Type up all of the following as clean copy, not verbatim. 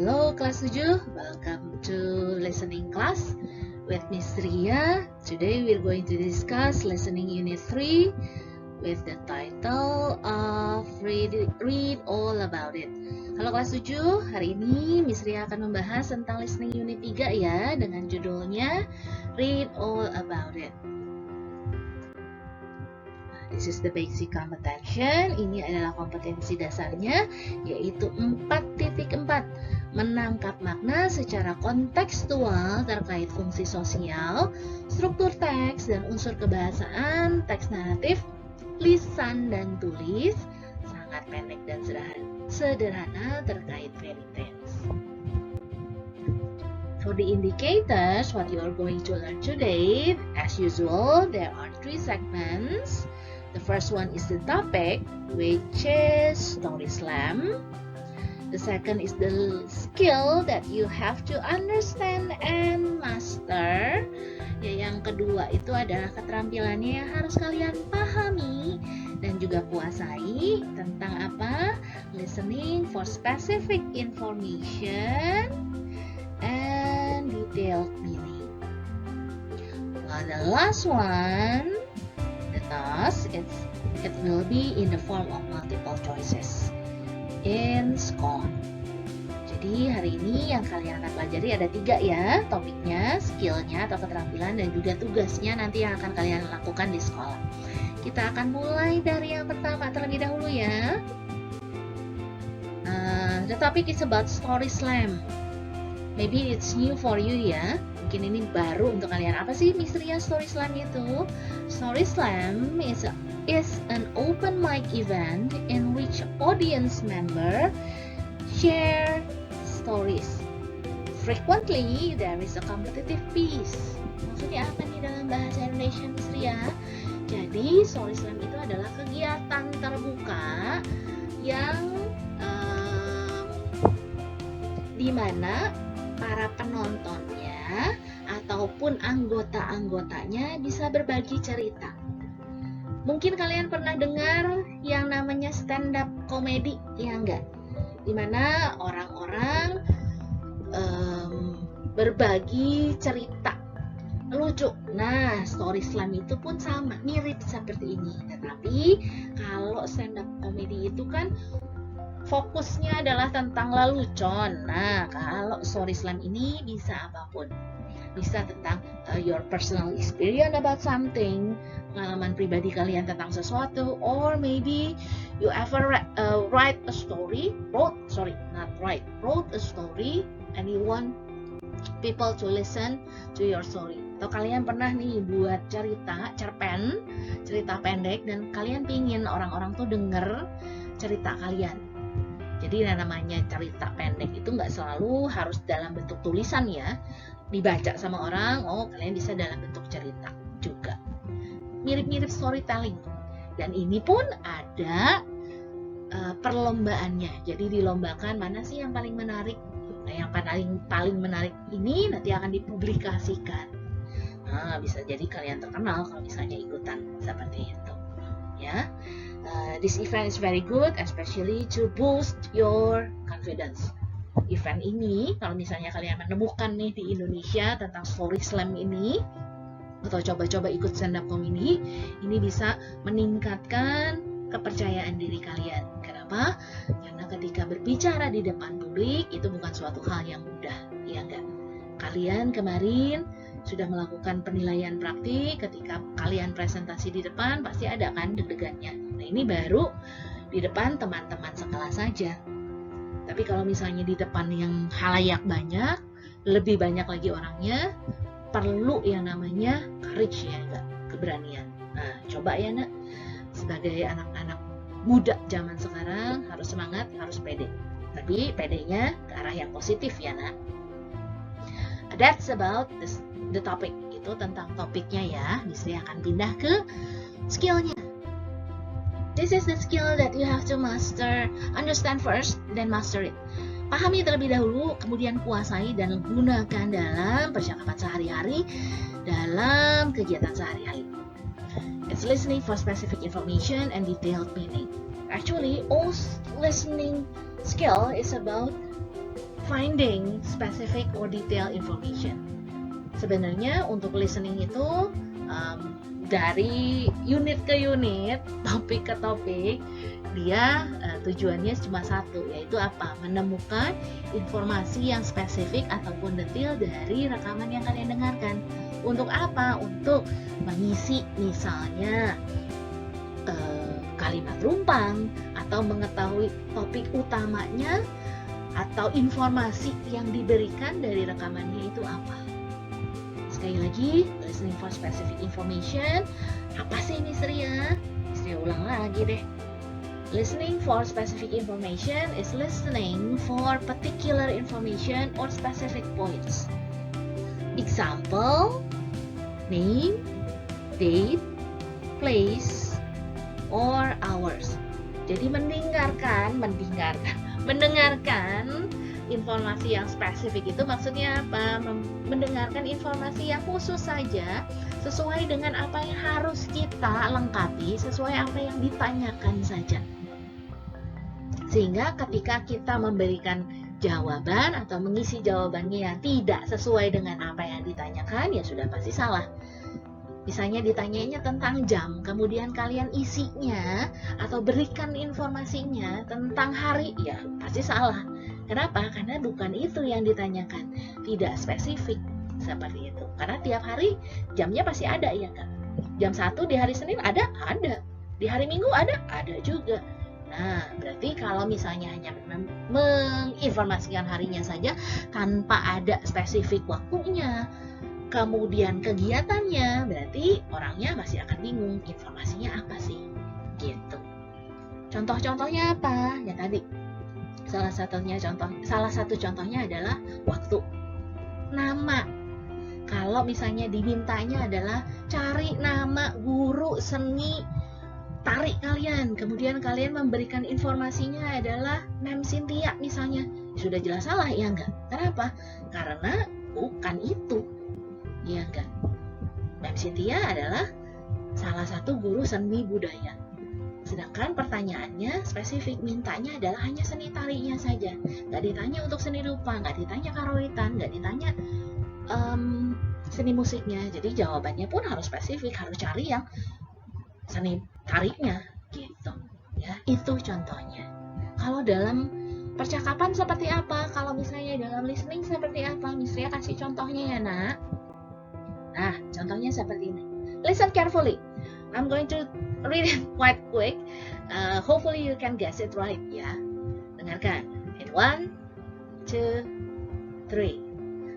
Hello kelas 7, welcome to listening class with Miss Ria. Today we're going to discuss listening unit 3 with the title of Read All About It. Halo kelas 7, hari ini Miss Ria akan membahas tentang listening unit 3 ya, dengan judulnya Read All About It. This is the basic comprehension. Ini adalah kompetensi dasarnya, yaitu 4.4. Menangkap makna secara kontekstual terkait fungsi sosial, struktur teks, dan unsur kebahasaan, teks naratif, lisan dan tulis, sangat pendek dan sederhana terkait very tense. For the indicators, what you are going to learn today, as usual, there are 3 segments. The first one is the topic, which is story slam. The second is the skill that you have to understand and master. Ya, yang kedua itu adalah keterampilannya yang harus kalian pahami dan juga kuasai tentang apa? Listening for specific information and detailed meaning. Well, the last one, the task, it will be in the form of multiple choices in SCORE. Jadi hari ini yang kalian akan pelajari ada 3 ya, topiknya, skillnya atau keterampilan, dan juga tugasnya nanti yang akan kalian lakukan di sekolah. Kita akan mulai dari yang pertama terlebih dahulu ya. The topic is about story slam. Maybe it's new for you ya. Mungkin ini baru untuk kalian. Apa sih Miss Ria story slam itu? Story slam is an open mic event in which audience member share stories. Frequently there is a competitive piece. Maksudnya apa nih dalam bahasa Indonesia Miss Ria? Jadi story slam itu adalah kegiatan terbuka yang di mana para penontonnya ataupun anggota-anggotanya bisa berbagi cerita. Mungkin kalian pernah dengar yang namanya stand up comedy, ya enggak? Dimana orang-orang berbagi cerita lucu. Nah, story slam itu pun sama, mirip seperti ini. Tetapi kalau stand up comedy itu kan fokusnya adalah tentang lelucon. Nah, kalau story slam ini bisa apapun. Bisa tentang your personal experience about something, pengalaman pribadi kalian tentang sesuatu, or maybe you ever wrote a story and you want people to listen to your story. Atau kalian pernah nih buat cerita pendek, dan kalian pingin orang-orang tuh denger cerita kalian. Jadi namanya cerita pendek itu nggak selalu harus dalam bentuk tulisan ya, dibaca sama orang. Kalian bisa dalam bentuk cerita juga, mirip-mirip storytelling. Dan ini pun ada perlombaannya. Jadi dilombakan mana sih yang paling menarik. Nah, yang paling menarik ini nanti akan dipublikasikan. Nah, bisa jadi kalian terkenal kalau misalnya ikutan seperti itu ya. This event is very good, especially to boost your confidence. Event ini, kalau misalnya kalian menemukan nih di Indonesia tentang story slam ini, atau coba-coba ikut stand up comedy, ini bisa meningkatkan kepercayaan diri kalian. Kenapa? Karena ketika berbicara di depan publik itu bukan suatu hal yang mudah, ya enggak? Kalian kemarin sudah melakukan penilaian praktik, ketika kalian presentasi di depan pasti ada kan deg-degannya. Nah, ini baru di depan teman-teman sekelas saja. Tapi kalau misalnya di depan yang halayak banyak, lebih banyak lagi orangnya, perlu yang namanya courage ya, enggak? Keberanian. Nah, coba ya nak, sebagai anak-anak muda zaman sekarang harus semangat, harus pede. Tapi pedenya ke arah yang positif ya nak. That's about the topic. Itu tentang topiknya ya. Miss Ria akan pindah ke skillnya. This is the skill that you have to master. Understand first, then master it. Pahami terlebih dahulu, kemudian kuasai dan gunakan dalam percakapan sehari-hari, dalam kegiatan sehari-hari. It's listening for specific information and detailed meaning. Actually, all listening skill is about finding specific or detailed information. Sebenarnya untuk listening itu dari unit ke unit, topik ke topik, dia tujuannya cuma satu, yaitu apa? Menemukan informasi yang spesifik ataupun detail dari rekaman yang kalian dengarkan. Untuk apa? Untuk mengisi misalnya kalimat rumpang, atau mengetahui topik utamanya atau informasi yang diberikan dari rekamannya itu apa. Sekali lagi, listening for specific information. Apa sih ini Sria? Sria ulang lagi deh. Listening for specific information is listening for particular information or specific points. Example, name, date, place, or hours. Jadi mendengarkan informasi yang spesifik itu maksudnya apa? Mendengarkan informasi yang khusus saja sesuai dengan apa yang harus kita lengkapi, sesuai apa yang ditanyakan saja. Sehingga ketika kita memberikan jawaban atau mengisi jawabannya yang tidak sesuai dengan apa yang ditanyakan, ya sudah pasti salah. Misalnya ditanyanya tentang jam, kemudian kalian isinya atau berikan informasinya tentang hari, ya pasti salah. Kenapa? Karena bukan itu yang ditanyakan, tidak spesifik seperti itu. Karena tiap hari jamnya pasti ada, ya kan? Jam 1 di hari Senin ada. Di hari Minggu ada juga. Nah, berarti kalau misalnya hanya menginformasikan harinya saja tanpa ada spesifik waktunya, kemudian kegiatannya, berarti orangnya masih akan bingung informasinya apa sih, gitu. Contoh-contohnya apa? Ya tadi, salah satu contohnya adalah waktu. Nama. Kalau misalnya dimintanya adalah cari nama guru seni tari kalian, kemudian kalian memberikan informasinya adalah Mem Cynthia misalnya, sudah jelas salah, ya enggak? Kenapa? Karena bukan itu. Iya kan? Mem Cynthia adalah salah satu guru seni budaya. Sedangkan pertanyaannya spesifik, mintanya adalah hanya seni tarinya saja. Nggak ditanya untuk seni rupa, nggak ditanya karawitan, nggak ditanya seni musiknya. Jadi jawabannya pun harus spesifik, harus cari yang seni tariknya gitu. Ya, itu contohnya. Kalau dalam percakapan seperti apa? Kalau misalnya dalam listening seperti apa? Misalnya kasih contohnya ya, Nak. Nah, contohnya seperti ini. Listen carefully. I'm going to read it quite quick. Hopefully you can guess it right, ya. Dengarkan. In 1, 2, 3.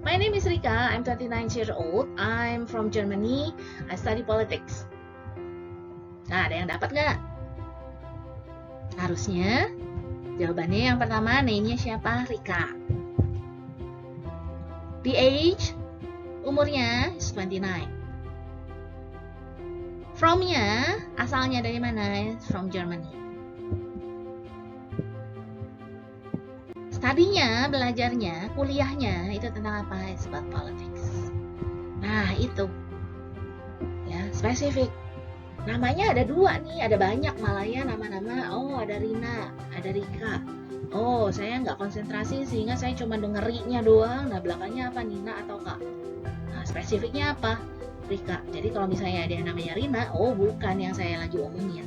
My name is Rika. I'm 29 years old. I'm from Germany. I study politics. Nah, ada yang dapat nggak? Harusnya jawabannya yang pertama, name-nya siapa? Rika. The age, umurnya is 29. From-nya, asalnya dari mana? From Germany. Studinya, belajarnya, kuliahnya, itu tentang apa? It's about politics. Nah, itu. Ya, spesifik. Namanya ada 2 nih, ada banyak malah ya nama-nama. Oh, ada Rina, ada Rika. Oh, saya nggak konsentrasi sehingga saya cuma dengerinya doang. Nah, belakangnya apa? Nina atau Kak? Nah, spesifiknya apa? Rika. Jadi kalau misalnya ada yang namanya Rina, oh bukan yang saya lagi omongin.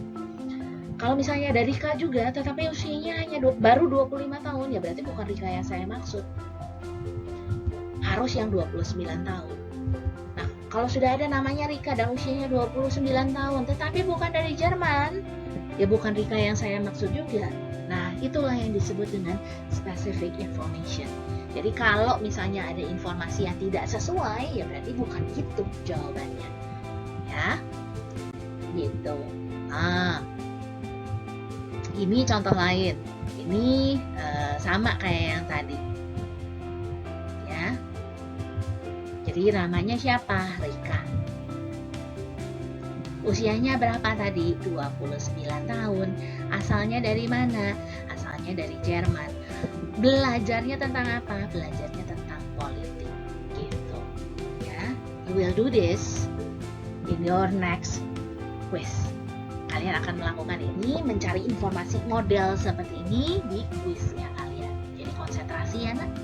Kalau misalnya ada Rika juga, tetapi usianya hanya baru 25 tahun, ya berarti bukan Rika yang saya maksud. Harus yang 29 tahun. Nah, kalau sudah ada namanya Rika dan usianya 29 tahun, tetapi bukan dari Jerman, ya bukan Rika yang saya maksud juga. Nah, itulah yang disebut dengan specific information. Jadi kalau misalnya ada informasi yang tidak sesuai, ya berarti bukan itu jawabannya. Ya, gitu. Nah, ini contoh lain. Ini sama kayak yang tadi. Ya. Jadi namanya siapa? Rika. Usianya berapa tadi? 29 tahun. Asalnya dari mana? Asalnya dari Jerman. Belajarnya tentang apa? Belajarnya tentang politik. Gitu. Ya. You will do this in your next quiz. Kalian akan melakukan ini, mencari informasi model seperti ini di kuisnya kalian. Jadi konsentrasi ya nak.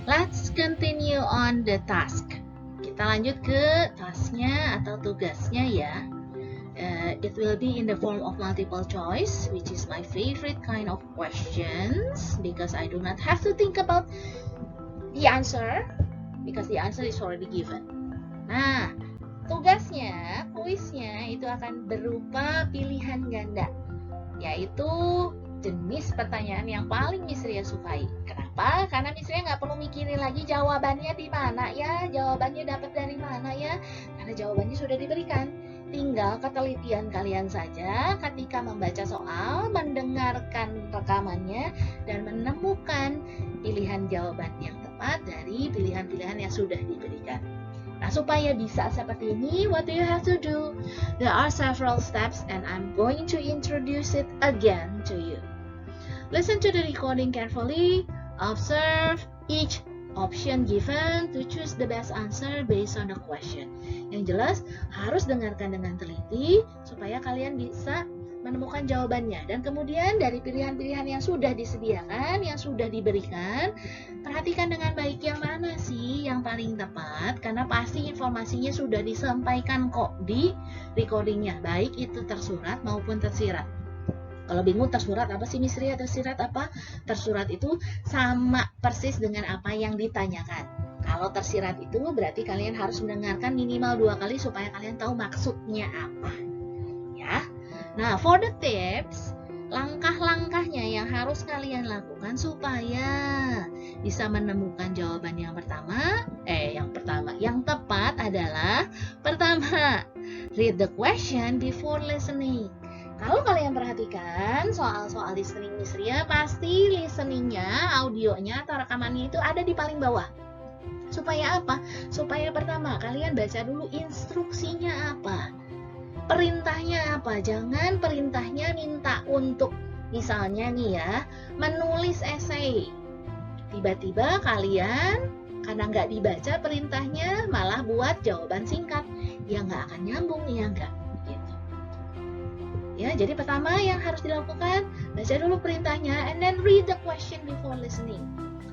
Let's continue on the task. Kita lanjut ke tasknya atau tugasnya ya. It will be in the form of multiple choice, which is my favorite kind of questions because I do not have to think about the answer because the answer is already given. Nah, tugasnya, kuisnya itu akan berupa pilihan ganda, yaitu jenis pertanyaan yang paling Miss Ria sukai. Kenapa? Karena Miss Ria nggak perlu mikirin lagi jawabannya di mana ya, jawabannya dapat dari mana ya, karena jawabannya sudah diberikan. Tinggal ketelitian kalian saja ketika membaca soal, mendengarkan rekamannya, dan menemukan pilihan jawaban yang tepat dari pilihan-pilihan yang sudah diberikan. Nah, supaya bisa seperti ini, what do you have to do? There are several steps and I'm going to introduce it again to you. Listen to the recording carefully, observe each option given to choose the best answer based on the question. Yang jelas, harus dengarkan dengan teliti supaya kalian bisa menemukan jawabannya. Dan kemudian dari pilihan-pilihan yang sudah disediakan, yang sudah diberikan, perhatikan dengan baik yang mana sih yang paling tepat, karena pasti informasinya sudah disampaikan kok di recordingnya, baik itu tersurat maupun tersirat. Kalau bingung tersurat apa sih Miss Ria, tersirat apa? Tersurat itu sama persis dengan apa yang ditanyakan. Kalau tersirat itu berarti kalian harus mendengarkan minimal 2 kali supaya kalian tahu maksudnya apa. Ya. Nah, for the tips, langkah-langkahnya yang harus kalian lakukan supaya bisa menemukan jawaban yang tepat adalah pertama, read the question before listening. Kalau kalian perhatikan soal-soal listening Miss Ria, pasti listeningnya, audionya atau rekamannya itu ada di paling bawah. Supaya apa? Supaya pertama kalian baca dulu instruksinya apa, perintahnya apa. Jangan perintahnya minta untuk misalnya nih ya, menulis esai. Tiba-tiba kalian karena nggak dibaca perintahnya malah buat jawaban singkat, ya nggak akan nyambung, ya nggak? Ya, jadi pertama yang harus dilakukan, baca dulu perintahnya and then read the question before listening.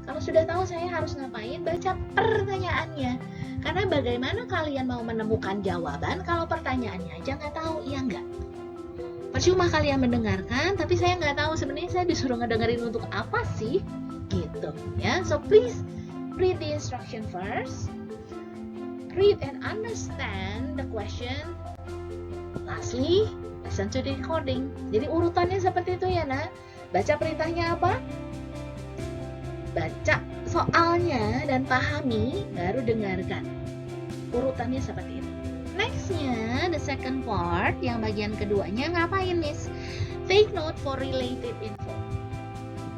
Kalau sudah tahu saya harus ngapain, baca pertanyaannya. Karena bagaimana kalian mau menemukan jawaban kalau pertanyaannya aja nggak tahu, ya nggak? Percuma kalian mendengarkan, tapi saya nggak tahu sebenarnya saya disuruh ngedengerin untuk apa sih, gitu ya. So please read the instruction first, read and understand the question. Lastly, listen to the recording. Jadi urutannya seperti itu ya nak. Baca perintahnya apa? Baca soalnya dan pahami, baru dengarkan. Urutannya seperti itu. Nextnya, the second part, yang bagian keduanya ngapain Miss? Take note for related info.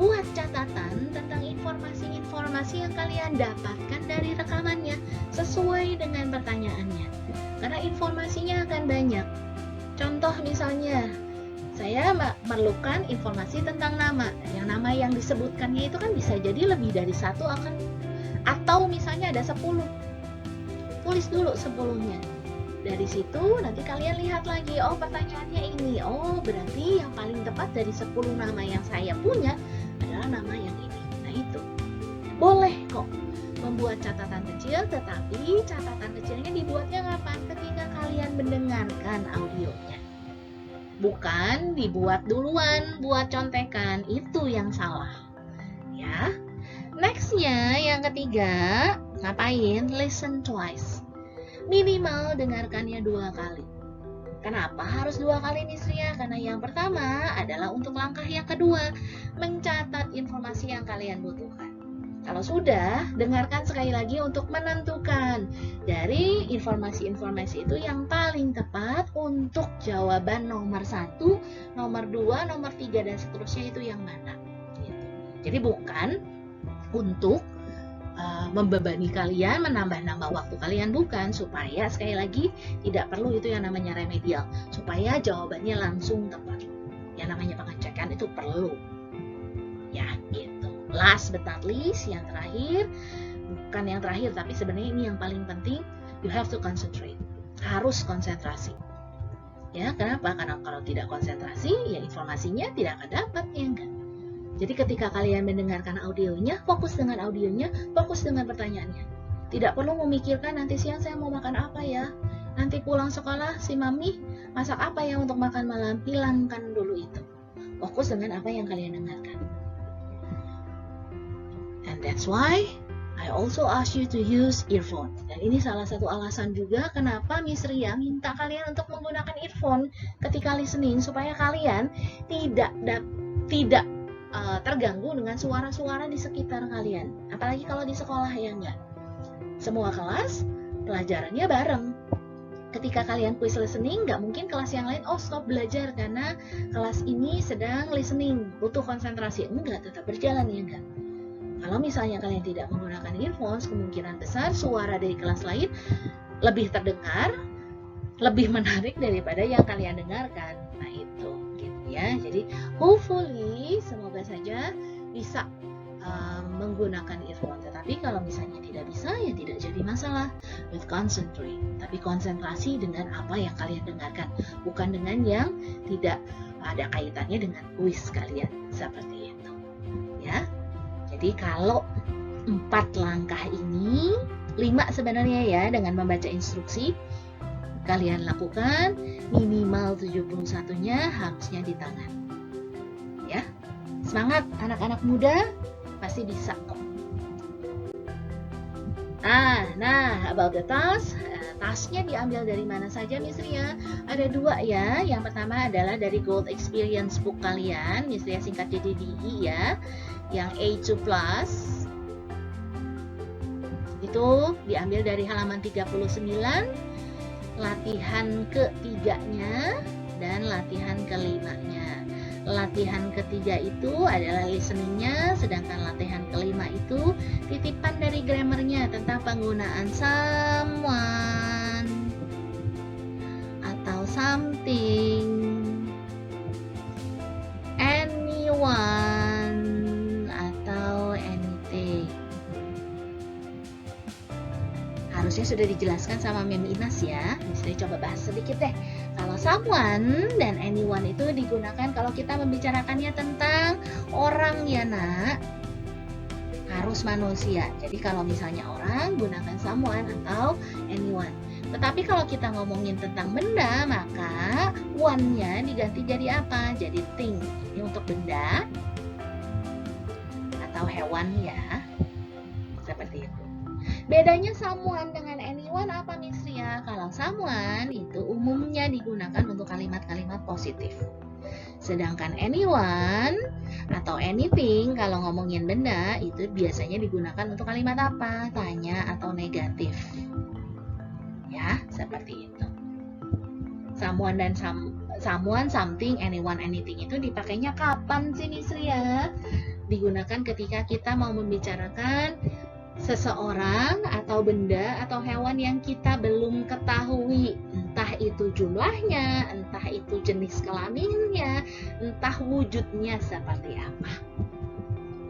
Buat catatan tentang informasi-informasi yang kalian dapatkan dari rekamannya sesuai dengan pertanyaannya. Karena informasinya akan banyak. Contoh misalnya, saya memerlukan informasi tentang nama. Yang nama yang disebutkannya itu kan bisa jadi lebih dari 1 atau misalnya ada 10. Tulis dulu 10-nya. Dari situ nanti kalian lihat lagi, oh pertanyaannya ini. Oh berarti yang paling tepat dari 10 nama yang saya punya adalah nama yang ini. Nah itu. Boleh kok membuat catatan kecil, tetapi catatan kecilnya dibuatnya kapan? Ketika kalian mendengarkan audionya. Bukan dibuat duluan, buat contekan. Itu yang salah. Ya. Nextnya, yang ketiga, ngapain? Listen twice. Minimal dengarkannya 2 kali. Kenapa harus 2 kali Miss Ria? Karena yang pertama adalah untuk langkah yang kedua, mencatat informasi yang kalian butuhkan. Kalau sudah, dengarkan sekali lagi untuk menentukan dari informasi-informasi itu yang paling tepat untuk jawaban nomor 1, nomor 2, nomor 3, dan seterusnya itu yang mana. Gitu. Jadi bukan untuk membebani kalian, menambah-nambah waktu kalian, bukan, supaya sekali lagi tidak perlu itu yang namanya remedial, supaya jawabannya langsung tepat. Yang namanya pengecekan itu perlu. Ya, gitu. Last but not least, yang terakhir, bukan yang terakhir tapi sebenarnya ini yang paling penting, you have to concentrate. Harus konsentrasi. Ya, kenapa? Karena kalau tidak konsentrasi, ya informasinya tidak akan dapat, ya enggak? Jadi ketika kalian mendengarkan audionya, fokus dengan audionya, fokus dengan pertanyaannya. Tidak perlu memikirkan nanti siang saya mau makan apa ya, nanti pulang sekolah si mami masak apa ya untuk makan malam. Hilangkan dulu itu. Fokus dengan apa yang kalian dengarkan. And that's why I also ask you to use earphone. Dan ini salah satu alasan juga kenapa Miss Ria minta kalian untuk menggunakan earphone ketika listening, supaya kalian tidak terganggu dengan suara-suara di sekitar kalian. Apalagi kalau di sekolah ya enggak. Semua kelas pelajarannya bareng. Ketika kalian quiz listening, nggak mungkin kelas yang lain stop belajar karena kelas ini sedang listening, butuh konsentrasi. Enggak, tetap berjalan ya enggak. Kalau misalnya kalian tidak menggunakan earphones, kemungkinan besar suara dari kelas lain lebih terdengar, lebih menarik daripada yang kalian dengarkan. Nah itu gitu ya. Jadi hopefully semoga saja bisa menggunakan earphone. Tetapi kalau misalnya tidak bisa, ya tidak jadi masalah. With concentrate, tapi konsentrasi dengan apa yang kalian dengarkan, bukan dengan yang tidak ada kaitannya dengan kuis kalian, seperti itu. Ya. Jadi kalau 4 langkah ini, 5 sebenarnya ya, dengan membaca instruksi kalian lakukan, minimal 71-nya harusnya di tangan. Ya. Semangat anak-anak muda, pasti bisa kok. Nah, about the task. Tasknya diambil dari mana saja Miss Ria? Ada 2 ya. Yang pertama adalah dari Gold Experience Book kalian. Miss Ria singkat jadi DE ya. Yang A2 Plus. Itu diambil dari halaman 39. Latihan ke-3-nya dan latihan ke-5-nya. Latihan ketiga itu adalah listeningnya, sedangkan latihan kelima itu titipan dari grammarnya tentang penggunaan someone atau something, anyone atau anything. Harusnya sudah dijelaskan sama Mem Inas ya. Misalnya coba bahas sedikit deh. Kalau someone dan anyone itu digunakan kalau kita membicarakannya tentang orang ya nak, harus manusia. Jadi kalau misalnya orang, gunakan someone atau anyone. Tetapi kalau kita ngomongin tentang benda, maka one-nya diganti jadi apa? Jadi thing. Ini untuk benda atau hewan ya. Seperti itu. Bedanya someone dengan anyone apa Miss Ria? Kalau someone itu umumnya digunakan untuk kalimat-kalimat positif. Sedangkan anyone atau anything kalau ngomongin benda itu biasanya digunakan untuk kalimat apa? Tanya atau negatif. Ya, seperti itu. Someone dan someone, something, anyone, anything itu dipakainya kapan sih Miss Ria? Digunakan ketika kita mau membicarakan seseorang atau benda atau hewan yang kita belum ketahui, entah itu jumlahnya, entah itu jenis kelaminnya, entah wujudnya seperti apa.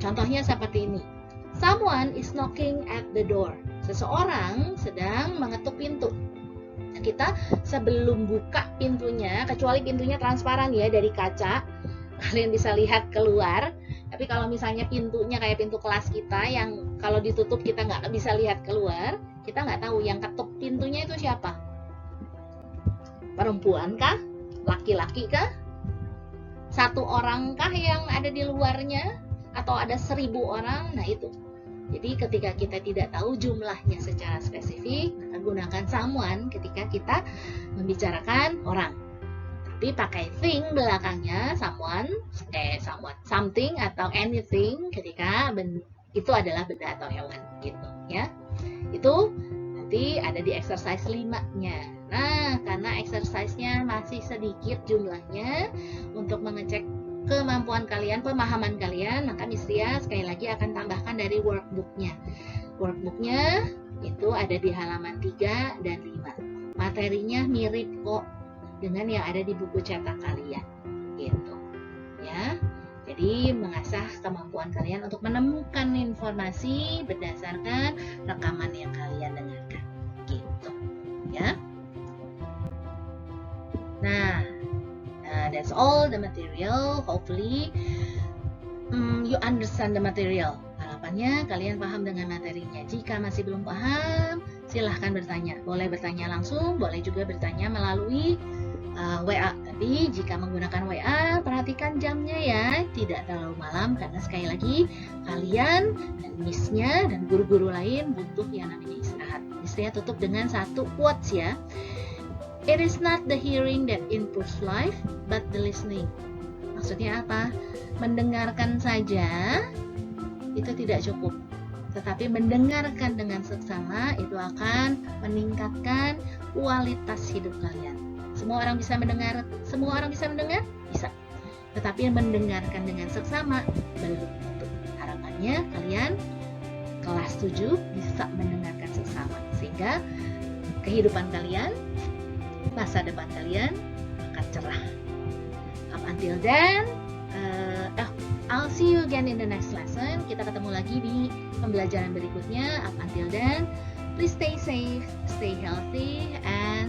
Contohnya seperti ini. Someone is knocking at the door. Seseorang sedang mengetuk pintu. Kita sebelum buka pintunya, kecuali pintunya transparan ya dari kaca, kalian bisa lihat keluar. Tapi kalau misalnya pintunya kayak pintu kelas kita yang kalau ditutup kita nggak bisa lihat keluar, kita nggak tahu yang ketuk pintunya itu siapa. Perempuan kah? Laki-laki kah? Satu orang kah yang ada di luarnya? Atau ada 1000 orang? Nah itu. Jadi ketika kita tidak tahu jumlahnya secara spesifik, maka gunakan someone ketika kita membicarakan orang. Tapi pakai thing belakangnya someone, something atau anything ketika itu adalah benda atau hewan gitu ya. Itu nanti ada di exercise 5-nya. Nah, karena exercise-nya masih sedikit jumlahnya untuk mengecek kemampuan kalian, pemahaman kalian, maka Miss Ria sekali lagi akan tambahkan dari workbook-nya. Workbook-nya itu ada di halaman 3 dan 5. Materinya mirip kok dengan yang ada di buku cetak kalian gitu ya. Jadi mengasah kemampuan kalian untuk menemukan informasi berdasarkan rekaman yang kalian dengarkan gitu ya. Nah, that's all the material. Hopefully you understand the material? Harapannya kalian paham dengan materinya. Jika masih belum paham, silahkan bertanya. Boleh bertanya langsung, boleh juga bertanya melalui WA. Tapi jika menggunakan WA, perhatikan jamnya ya, tidak terlalu malam karena sekali lagi kalian dan miss-nya dan guru-guru lain butuh yang namanya istirahat. Istirahat tutup dengan satu quotes ya. It is not the hearing that improves life, but the listening. Maksudnya apa? Mendengarkan saja itu tidak cukup. Tetapi mendengarkan dengan seksama itu akan meningkatkan kualitas hidup kalian. Semua orang bisa mendengar? Semua orang bisa mendengar? Bisa. Tetapi mendengarkan dengan seksama belum tentu. Harapannya kalian kelas 7 bisa mendengarkan seksama. Sehingga kehidupan kalian, masa depan kalian akan cerah. Up until then, I'll see you again in the next lesson. Kita ketemu lagi di pembelajaran berikutnya. Up until then, please stay safe, stay healthy, and